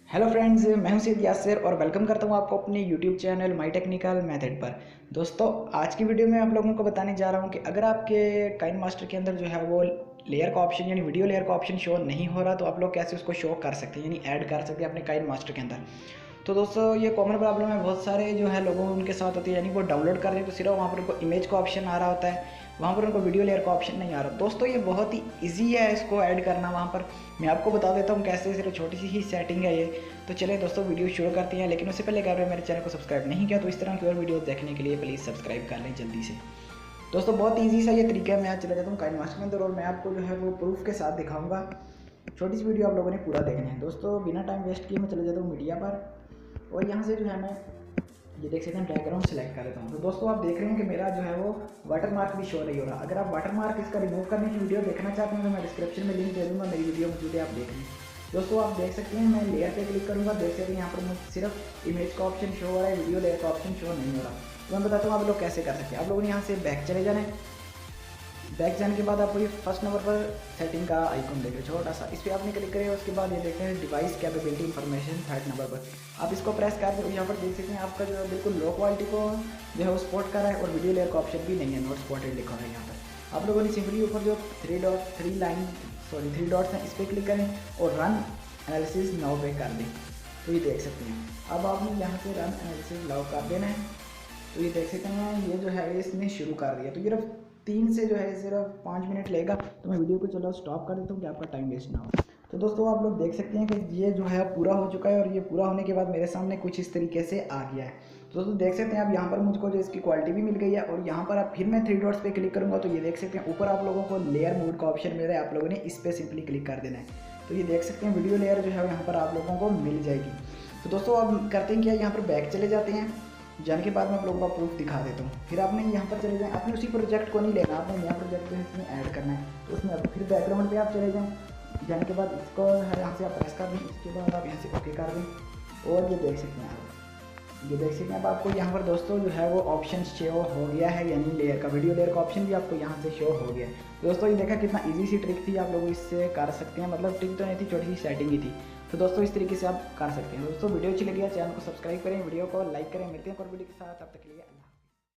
Hello friends, मैं हूं सैयद यासिर और वेलकम करता हूं आपको अपने YouTube channel my technical method पर। दोस्तों, आज की वीडियो में आप लोगों को बताने जा रहा हूं कि अगर आपके काइन मास्टर के अंदर जो है वो लेयर का ऑप्शन यानी वीडियो लेयर का ऑप्शन शो नहीं हो रहा तो आप लोग कैसे उसको शो कर सकते हैं यानी ऐड कर सकते हैं अपने काइन मास्टर के अंदर। तो दोस्तों, ये कॉमन प्रॉब्लम है, बहुत सारे जो है लोगों उनके साथ होती है, यानी वो डाउनलोड कर रहे हैं तो सिर्फ वहाँ पर उनको इमेज का ऑप्शन आ रहा होता है, वहाँ पर उनको वीडियो लेयर का ऑप्शन नहीं आ रहा। दोस्तों, ये बहुत ही इजी है इसको ऐड करना वहाँ पर। मैं आपको बता देता हूँ कैसे, सिर्फ छोटी सी ही सेटिंग है ये। तो चलिए दोस्तों, वीडियो शुरू करते हैं, लेकिन उससे पहले अगर मेरे चैनल को सब्सक्राइब नहीं किया तो इस तरह की और वीडियो देखने के लिए प्लीज़ सब्सक्राइब कर लें जल्दी से। दोस्तों, बहुत ईजी सा ये तरीका है। मैं आज चला जाता हूँ काइन मास्टर के अंदर और मैं आपको जो है वो प्रूफ के साथ दिखाऊंगा। छोटी सी वीडियो आप लोगों ने पूरा देखना है। दोस्तों, बिना टाइम वेस्ट किए मैं चले जाता हूँ मीडिया पर और यहाँ से जो है मैं ये देख सकते हैं बैकग्राउंड सेलेक्ट कर लेता हूँ। तो दोस्तों, आप देख रहे हैं कि मेरा जो है वो वाटरमार्क भी शो नहीं हो रहा। अगर आप वाटरमार्क इसका रिमूव करने की वीडियो देखना चाहते हैं तो मैं डिस्क्रिप्शन में लिंक दे दूँगा, मेरी वीडियो मौजूद है, आप देख लें। दोस्तों, आप देख सकते हैं मैं लेयर पे क्लिक करूँगा, देख सकते हैं यहाँ पर मुझे सिर्फ इमेज का ऑप्शन शो हो रहा है, वीडियो लेयर का ऑप्शन शो नहीं हो रहा। तो मैं बताता हूँ आप लोग कैसे कर सकते हैं। आप लोगों ने यहाँ से बैक चले जाना है। बैक जाने के बाद आपको ये फर्स्ट नंबर पर सेटिंग का आइकन देखें छोटा सा, इस पर आपने क्लिक करें। उसके बाद ये देखते हैं device capability information third number पर आप इसको प्रेस कर दें। यहाँ पर देख सकते हैं आपका जो है बिल्कुल लो क्वालिटी को जो है वो सपोर्ट कर रहा है और वीडियो लेयर का ऑप्शन भी नहीं है, नॉट सपोर्टेड लिखा हुआ है। यहाँ पर आप लोगों ने सिंपली ऊपर जो थ्री डॉट्स हैं इस पर क्लिक करें और रन एनालिसिस नाउ पे कर दें। तो ये देख सकते हैं अब आपने यहाँ से रन एनालिसिस नाउ कर देना है। तो ये देख सकते हैं ये जो है इसने शुरू कर दिया। तो ये 3 से जो है सिर्फ 5 मिनट लेगा। तो मैं वीडियो को चलो स्टॉप कर देता हूँ कि आपका टाइम वेस्ट ना हो। तो दोस्तों, आप लोग देख सकते हैं कि ये जो है पूरा हो चुका है और ये पूरा होने के बाद मेरे सामने कुछ इस तरीके से आ गया है। तो दोस्तों, देख सकते हैं अब यहाँ पर मुझको जो इसकी क्वालिटी भी मिल गई है और यहाँ पर अब फिर मैं 3 डॉट्स पे क्लिक करूँगा तो ये देख सकते हैं ऊपर आप लोगों को लेयर मोड का ऑप्शन मिल रहा है। आप लोगों ने इस पर सिंपली क्लिक कर देना है। तो ये देख सकते हैं वीडियो लेयर जो है यहाँ पर आप लोगों को मिल जाएगी। तो दोस्तों, अब करते हैं क्या, यहाँ पर बैक चले जाते हैं। जाने के बाद मैं आप लोगों का प्रूफ दिखा देता हूँ। फिर आपने यहाँ पर चले जाएं, आपने उसी प्रोजेक्ट को नहीं लेना, आपने नया प्रोजेक्ट जो इसमें ऐड करना है। तो उसमें अब फिर बैकग्राउंड पे आप चले जाएं। जाने के बाद इसको यहाँ से आप प्रेस कर दें, इसके बाद आप यहाँ से ओके कर दें और ये देख सकते हैं आप, ये देख सकते हैं अब आपको यहाँ पर दोस्तों जो है वो ऑप्शन शो हो गया है, यानी लेयर का वीडियो लेयर का ऑप्शन भी आपको यहाँ से शो हो गया है। दोस्तों, ये देखा कितना ईजी सी ट्रिक थी, आप लोग इससे कर सकते हैं। मतलब ट्रिक तो नहीं थी, छोटी सी सेटिंग ही थी। तो दोस्तों, इस तरीके से आप कर सकते हैं। दोस्तों, वीडियो अच्छी लगी है चैनल को सब्सक्राइब करें, वीडियो को लाइक करें। मिलते हैं और वीडियो के साथ, तब तक के लिए।